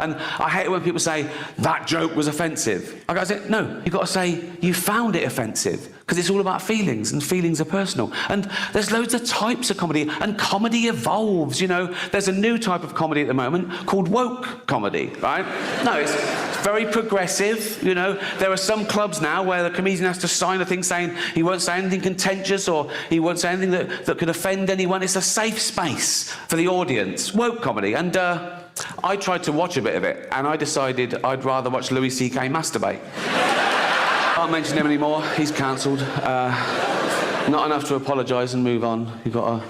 And I hate it when people say, that joke was offensive. I say, no, you've got to say, you found it offensive. Because it's all about feelings, and feelings are personal. And there's loads of types of comedy, and comedy evolves, you know. There's a new type of comedy at the moment called woke comedy, right? No, it's very progressive, you know. There are some clubs now where the comedian has to sign a thing saying he won't say anything contentious or he won't say anything that could offend anyone. It's a safe space for the audience, woke comedy. And I tried to watch a bit of it, and I decided I'd rather watch Louis C.K. masturbate. Can't mention him anymore. He's cancelled. Not enough to apologise and move on. You got to.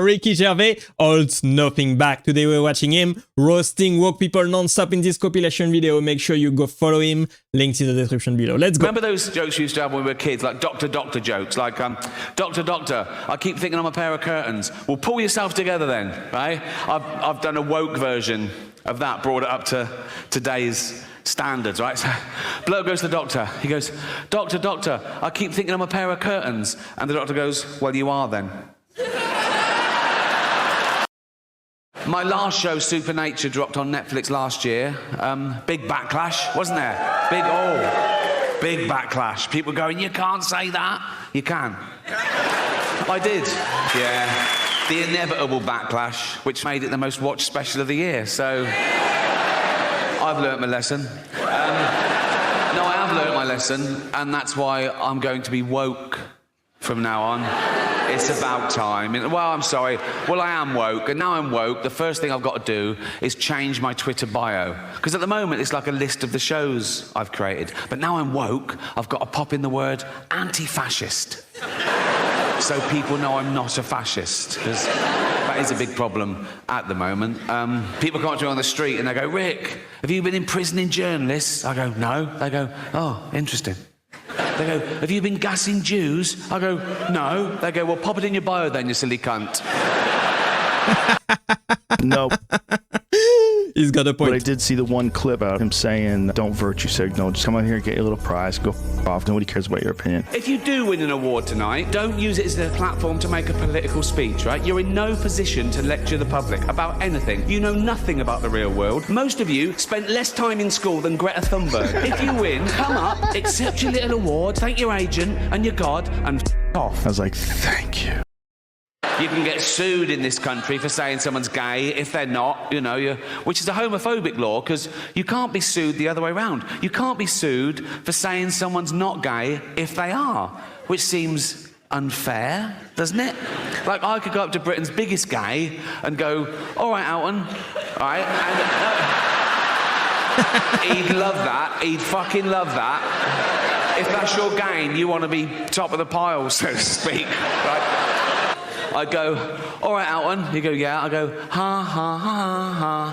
Ricky Gervais holds nothing back. Today we're watching him roasting woke people non-stop in this compilation video. Make sure you go follow him. Links in the description below. Let's go. Remember those jokes we used to have when we were kids, like Doctor jokes, like Doctor, I keep thinking I'm a pair of curtains. Well, pull yourself together then, right? I've done a woke version of that, brought it up to today's standards, right? So, bloke goes to the doctor. He goes, Doctor, I keep thinking I'm a pair of curtains. And the doctor goes, well, you are then. My last show, Supernature, dropped on Netflix last year. Big backlash, wasn't there? Big backlash. People going, you can't say that. You can. I did. Yeah. The inevitable backlash, which made it the most watched special of the year. So I've learnt my lesson. No, I have learnt my lesson, and that's why I'm going to be woke from now on. It's about time. Well, I'm sorry. Well, I am woke, and now I'm woke. The first thing I've got to do is change my Twitter bio. Because at the moment, it's like a list of the shows I've created. But now I'm woke, I've got to pop in the word anti-fascist. So people know I'm not a fascist, because that is a big problem at the moment. People come up to me on the street and they go, Rick, have you been imprisoning journalists? I go, no. They go, oh, interesting. They go, have you been gassing Jews? I go, no. They go, well, pop it in your bio then, you silly cunt. No. He's got a point. But I did see the one clip about him saying, don't virtue signal, just come out here and get your little prize, go off, nobody cares about your opinion. If you do win an award tonight, don't use it as a platform to make a political speech, right? You're in no position to lecture the public about anything. You know nothing about the real world. Most of you spent less time in school than Greta Thunberg. If you win, come up, accept your little award, thank your agent and your God, and off. I was like, thank you. You can get sued in this country for saying someone's gay if they're not, you know, which is a homophobic law, because you can't be sued the other way around. You can't be sued for saying someone's not gay if they are, which seems unfair, doesn't it? Like, I could go up to Britain's biggest gay and go, all right, Alton, all right, and he'd love that, he'd fucking love that. If that's your game, you want to be top of the pile, so to speak, right? I go, all right, Alton. He'd go, yeah. I go, ha, ha, ha, ha,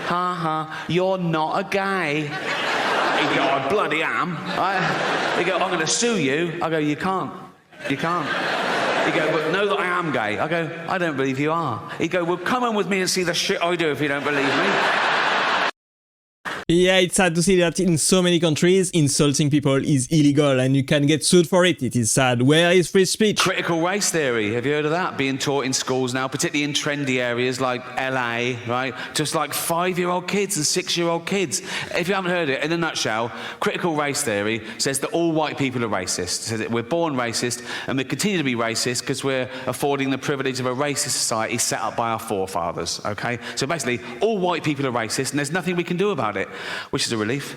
ha, ha, you're not a gay. He'd go, I bloody am. He'd go, I'm going to sue you. I go, you can't. You can't. He'd go, but know that I am gay. I go, I don't believe you are. He'd go, well, come on with me and see the shit I do if you don't believe me. Yeah, it's sad to see that in so many countries, insulting people is illegal and you can get sued for it. It is sad. Where is free speech? Critical race theory, have you heard of that? Being taught in schools now, particularly in trendy areas like LA, right? Just like 5-year-old kids and 6-year-old kids. If you haven't heard it, in a nutshell, critical race theory says that all white people are racist. It says that we're born racist and we continue to be racist because we're affording the privilege of a racist society set up by our forefathers, okay? So basically, all white people are racist and there's nothing we can do about it. Which is a relief.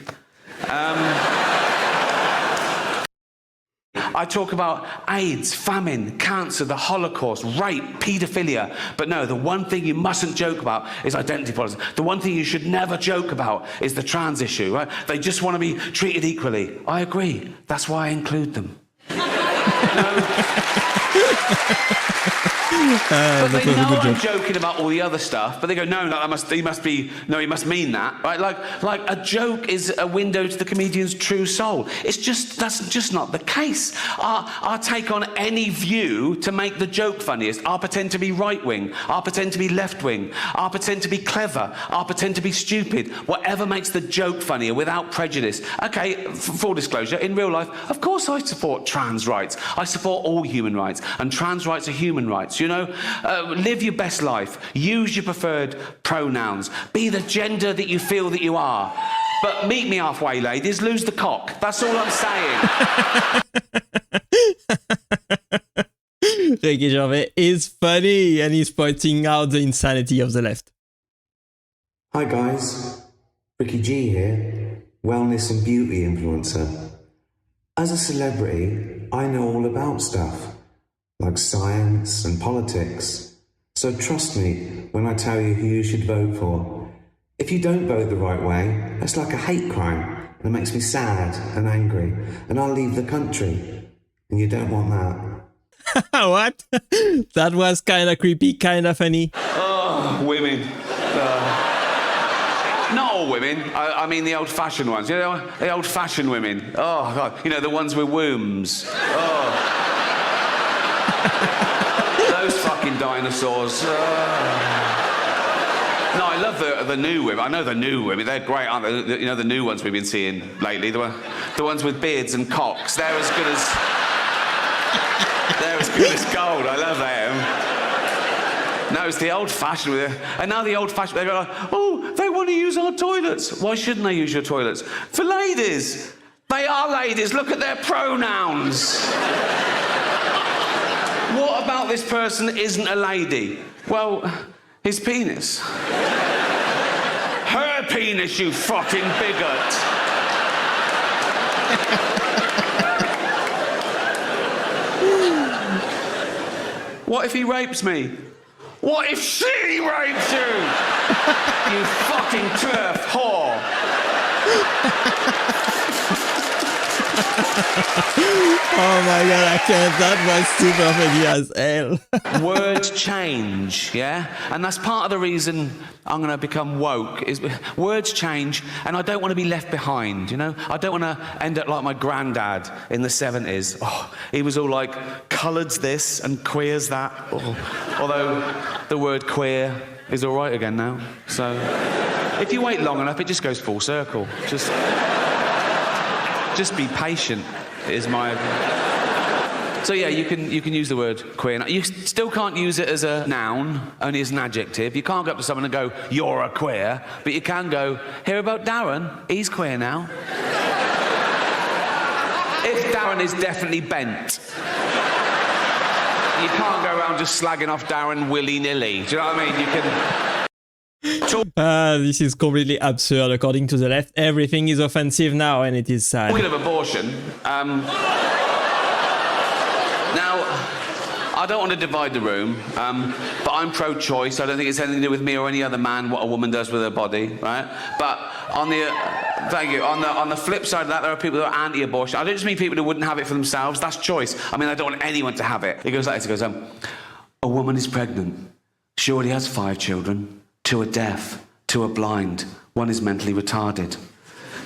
I talk about AIDS, famine, cancer, the Holocaust, rape, paedophilia. But no, the one thing you mustn't joke about is identity politics. The one thing you should never joke about is the trans issue, right? They just want to be treated equally. I agree. That's why I include them. But they know I'm joking about all the other stuff, but they go, no, he must mean that, right? Like a joke is a window to the comedian's true soul. That's just not the case. I'll take on any view to make the joke funniest. I'll pretend to be right-wing. I'll pretend to be left-wing. I'll pretend to be clever. I'll pretend to be stupid. Whatever makes the joke funnier without prejudice. Okay, full disclosure, in real life, of course I support trans rights. I support all human rights, and trans rights are human rights. you know? Live your best life. Use your preferred pronouns. Be the gender that you feel that you are. But meet me halfway, ladies. Lose the cock. That's all I'm saying. Ricky Gervais is funny and he's pointing out the insanity of the left. Hi guys, Ricky G here, wellness and beauty influencer. As a celebrity, I know all about stuff, like science and politics. So trust me when I tell you who you should vote for. If you don't vote the right way, that's like a hate crime, and it makes me sad and angry, and I'll leave the country. And you don't want that. What? That was kind of creepy, kind of funny. Oh, women. Not all women. I mean the old-fashioned ones. You know, the old-fashioned women. Oh, God. You know, the ones with wombs. Oh. Those fucking dinosaurs. No, I love the new women. I know the new women. They're great, aren't they? You know, the new ones we've been seeing lately. The ones with beards and cocks. They're as good as... They're as good as gold. I love them. No, it's the old-fashioned. And now the old-fashioned, they go like, oh, they want to use our toilets. Why shouldn't they use your toilets? For ladies. They are ladies. Look at their pronouns. What about this person isn't a lady? Well, his penis. Her penis, you fucking bigot. What if he rapes me? What if she rapes you? You fucking turf whore. Oh my god, I can't. That was super funny as hell. Words change, yeah? And that's part of the reason I'm going to become woke, is words change, and I don't want to be left behind, you know? I don't want to end up like my granddad in the 70s. Oh, he was all like, coloureds this and queers that. Oh. Although the word queer is all right again now. So if you wait long enough, it just goes full circle. Just be patient, is my... So yeah, you can use the word queer. You still can't use it as a noun, only as an adjective. You can't go up to someone and go, you're a queer, but you can go, hear about Darren? He's queer now. If Darren is definitely bent. You can't go around just slagging off Darren willy-nilly. Do you know what I mean? You can... This is completely absurd. According to the left, everything is offensive now, and it is sad. Talking of abortion, now, I don't want to divide the room, but I'm pro-choice. I don't think it's anything to do with me or any other man what a woman does with her body, right? But on the thank you. On the flip side of that, there are people who are anti-abortion. I don't just mean people who wouldn't have it for themselves. That's choice. I mean, I don't want anyone to have it. It goes like this. It goes, a woman is pregnant. She already has 5 children. 2 are deaf, 2 are blind, 1 is mentally retarded.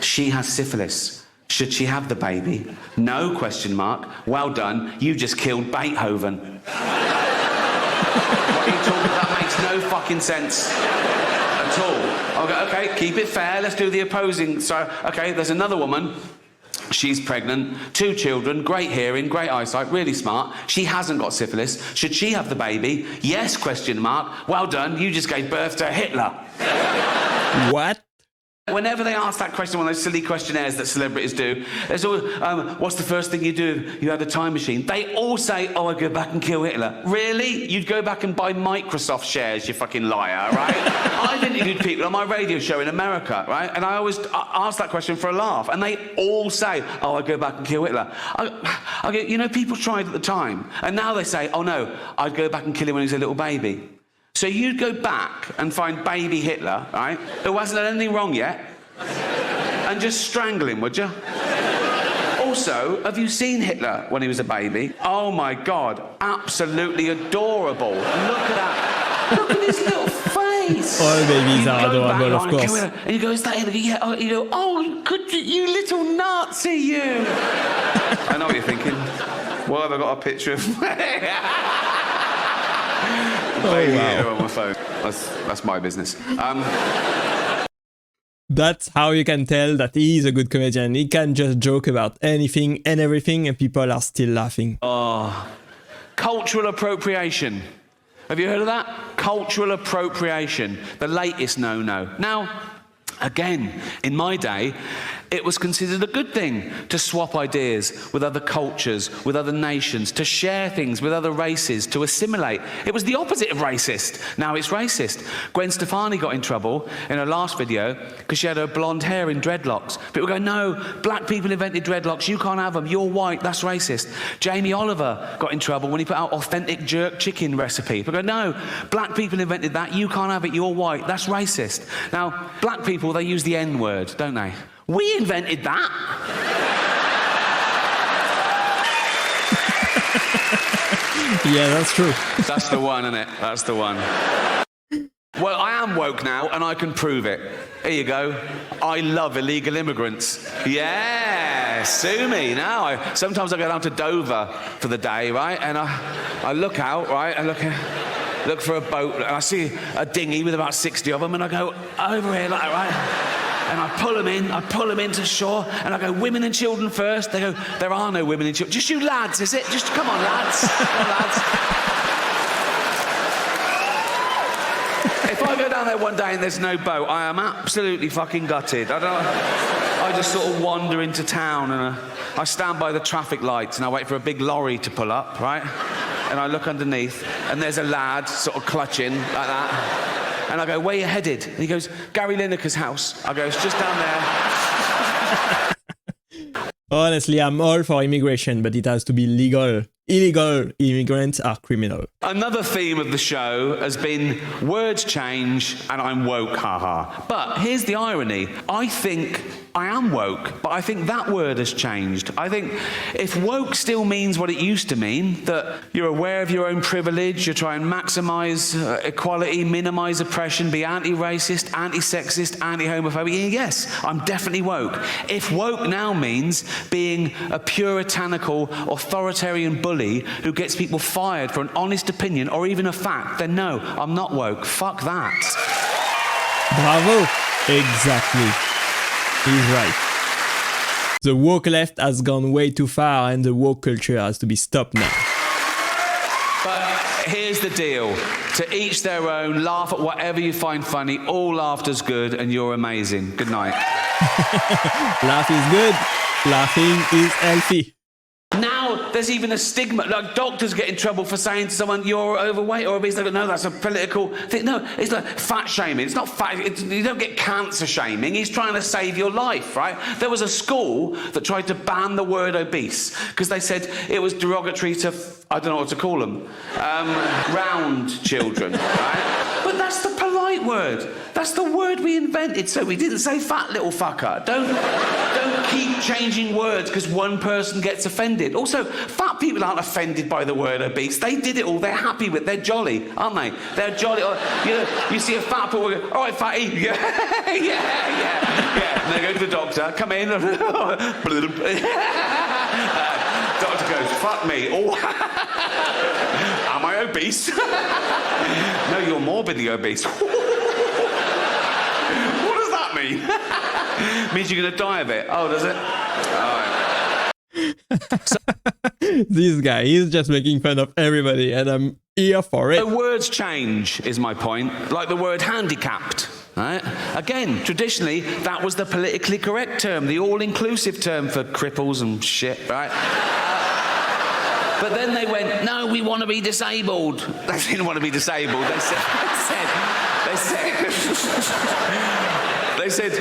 She has syphilis. Should she have the baby? No, question mark. Well done, you just killed Beethoven. What are you talking about? That makes no fucking sense at all. I'll go, okay, keep it fair, let's do the opposing. So, okay, there's another woman. She's pregnant, 2 children, great hearing, great eyesight, really smart. She hasn't got syphilis. Should she have the baby? Yes, question mark. Well done, you just gave birth to Hitler. What? Whenever they ask that question, one of those silly questionnaires that celebrities do, there's always, what's the first thing you do? You had a time machine. They all say, oh, I'd go back and kill Hitler. Really? You'd go back and buy Microsoft shares, you fucking liar, right? I've interviewed people on my radio show in America, right? And I always ask that question for a laugh. And they all say, oh, I'd go back and kill Hitler. I go, you know, people tried at the time. And now they say, oh, no, I'd go back and kill him when he was a little baby. So you'd go back and find baby Hitler, right, who hasn't done anything wrong yet, and just strangle him, would you? Also, have you seen Hitler when he was a baby? Oh my God, absolutely adorable. Look at that. Look at his little face. All babies are adorable, of course. And you go, is that Hitler? Yeah, oh, you go, oh, could you little Nazi, you. I know what you're thinking. Well, have I got a picture of... Baby Hitler on my phone. That's my business. That's how you can tell that he is a good comedian. He can just joke about anything and everything and people are still laughing. Oh, cultural appropriation. Have you heard of that? Cultural appropriation, the latest no-no. Now, again, in my day, it was considered a good thing to swap ideas with other cultures, with other nations, to share things with other races, to assimilate. It was the opposite of racist. Now it's racist. Gwen Stefani got in trouble in her last video because she had her blonde hair in dreadlocks. People go, no, black people invented dreadlocks, you can't have them, you're white, that's racist. Jamie Oliver got in trouble when he put out authentic jerk chicken recipe. People go, no, black people invented that, you can't have it, you're white, that's racist. Now, black people, they use the N-word, don't they? We invented that. Yeah, that's true. That's the one, isn't it? That's the one. Well, I am woke now, and I can prove it. Here you go. I love illegal immigrants. Yeah, sue me. Now, sometimes I go down to Dover for the day, right? And I look out, right? I look for a boat, and I see a dinghy with about 60 of them, and I go over here, like, right? And I pull them into shore, and I go, women and children first. They go, there are no women and children. Just you lads, is it? Just come on, lads. Come on, lads. If I go down there one day and there's no boat, I am absolutely fucking gutted. I just sort of wander into town, and I stand by the traffic lights, and I wait for a big lorry to pull up, right? And I look underneath, and there's a lad sort of clutching like that. And I go, where you headed? And he goes, Gary Lineker's house. I go, it's just down there. Honestly, I'm all for immigration, but it has to be legal. Illegal immigrants are criminal. Another theme of the show has been words change and I'm woke, haha. But here's the irony. I think I am woke, but I think that word has changed. I think if woke still means what it used to mean, that you're aware of your own privilege, you try and maximize equality, minimize oppression, be anti-racist, anti-sexist, anti-homophobic, yes, I'm definitely woke. If woke now means being a puritanical, authoritarian bully who gets people fired for an honest opinion or even a fact, then no, I'm not woke. Fuck that. Bravo! Exactly. He's right. The woke left has gone way too far and the woke culture has to be stopped now. But here's the deal. To each their own, laugh at whatever you find funny. All laughter's good and you're amazing. Good night. Laugh is good. Laughing is healthy. Now there's even a stigma. Like doctors get in trouble for saying to someone, you're overweight or obese. They go, no, that's a political thing. No, it's like fat shaming. It's not fat. You don't get cancer shaming. He's trying to save your life, right? There was a school that tried to ban the word obese because they said it was derogatory to, I don't know what to call them, round children, right? But that's the polite word. That's the word we invented, so we didn't say fat little fucker. Don't keep changing words because one person gets offended. Also, fat people aren't offended by the word obese. They did it all. They're happy with it. They're jolly, aren't they? They're jolly. You see a fat person go, all right, fatty. Yeah, yeah. And they go to the doctor, come in. Doctor goes, fuck me. Oh, am I obese? No, you're morbidly obese. What does that mean? Means you're going to die of it. Oh, does it? All right. This guy, he's just making fun of everybody and I'm here for it. So words change is my point. Like the word handicapped. Right? Again, traditionally, that was the politically correct term, the all-inclusive term for cripples and shit, right? But then they went, no, we want to be disabled. They didn't want to be disabled. They said,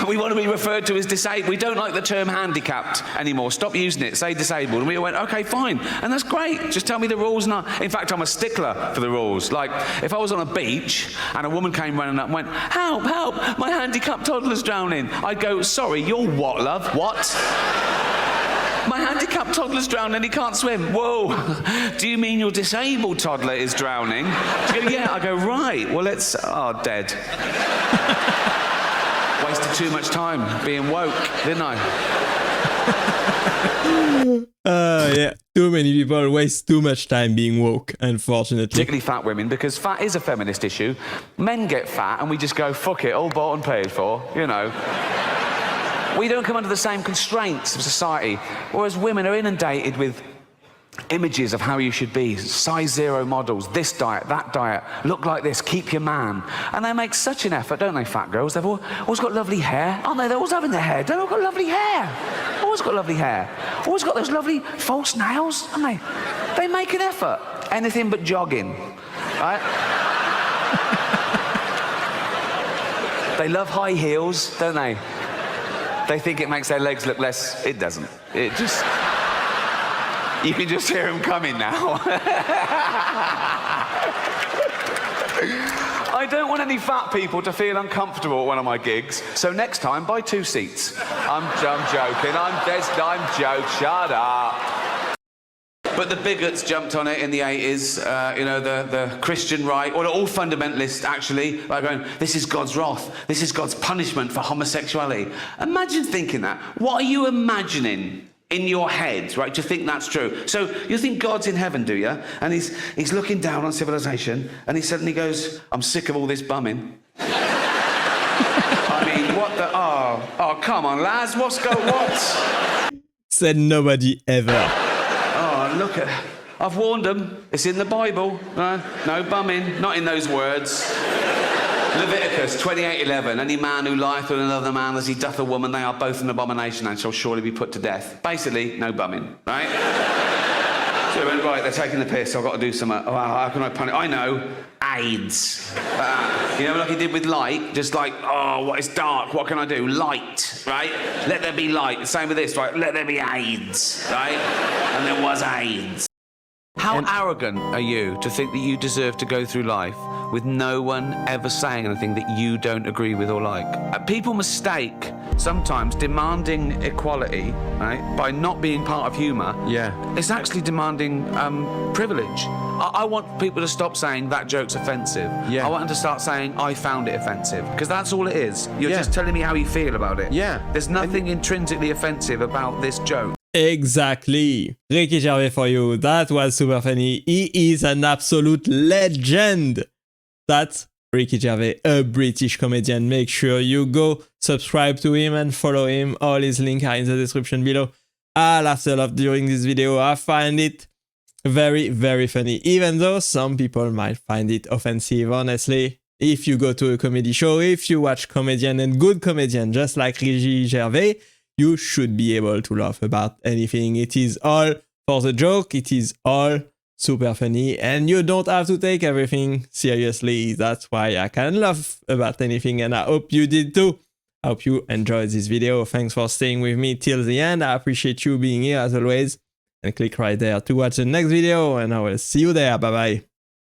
we want to be referred to as disabled. We don't like the term handicapped anymore. Stop using it. Say disabled. And we went, okay, fine. And that's great. Just tell me the rules. In fact, I'm a stickler for the rules. Like, if I was on a beach and a woman came running up and went, help, help, my handicapped toddler's drowning. I'd go, sorry, you're what, love? What? My handicapped toddler's drowning and he can't swim. Whoa. Do you mean your disabled toddler is drowning? She go, yeah. I go, right. Well, it's... Oh, dead. Wasted too much time being woke, didn't I? Yeah. Too many people waste too much time being woke, unfortunately. Particularly fat women, because fat is a feminist issue. Men get fat and we just go, fuck it, all bought and paid for, you know. We don't come under the same constraints of society, whereas women are inundated with images of how you should be, size 0 models, this diet, that diet, look like this, keep your man. And they make such an effort, don't they, fat girls? They've always got lovely hair, aren't they? They're always having their hair. They've all got lovely hair. Always got lovely hair. Always got those lovely false nails, haven't they? They make an effort. Anything but jogging, right? They love high heels, don't they? They think it makes their legs look less. It doesn't. It just... You can just hear him coming now. I don't want any fat people to feel uncomfortable at one of my gigs, so next time, buy 2 seats. I'm joking. I'm joking. Shut up. But the bigots jumped on it in the 80s, you know, the Christian right, or all fundamentalists actually, like going, this is God's wrath, this is God's punishment for homosexuality. Imagine thinking that. What are you imagining in your head, right, to think that's true? So you think God's in heaven, do you? And he's looking down on civilization, and he suddenly goes, I'm sick of all this bumming. I mean, what the, oh, come on, lads, what? Said nobody ever. Oh, look at... I've warned them. It's in the Bible. No bumming. Not in those words. Leviticus 28:11. Any man who lieth with another man as he doth a woman, they are both an abomination and shall surely be put to death. Basically, no bumming, right? So we went, right, they're taking the piss. I've got to do some... oh, how can I punish... I know. AIDS. You know, like he did with light, just like, oh, what is dark? What can I do? Light, right? Let there be light. Same with this, right? Let there be AIDS, right? And there was AIDS. How arrogant are you to think that you deserve to go through life with no one ever saying anything that you don't agree with or like? People mistake sometimes demanding equality, right, by not being part of humour. Yeah. It's actually demanding privilege. I want people to stop saying that joke's offensive. Yeah. I want them to start saying I found it offensive, because that's all it is. You're Yeah. just telling me how you feel about it. Yeah. There's nothing intrinsically offensive about this joke. Exactly. Ricky Gervais for you. That was super funny. He is an absolute legend. That's Ricky Gervais, a British comedian. Make sure you go subscribe to him and follow him. All his links are in the description below. I laughed a lot during this video. I find it very, very funny. Even though some people might find it offensive, honestly. If you go to a comedy show, if you watch comedian and good comedian, just like Ricky Gervais, you should be able to laugh about anything. It is all for the joke. It is all super funny. And you don't have to take everything seriously. That's why I can laugh about anything. And I hope you did too. I hope you enjoyed this video. Thanks for staying with me till the end. I appreciate you being here as always. And click right there to watch the next video. And I will see you there. Bye bye.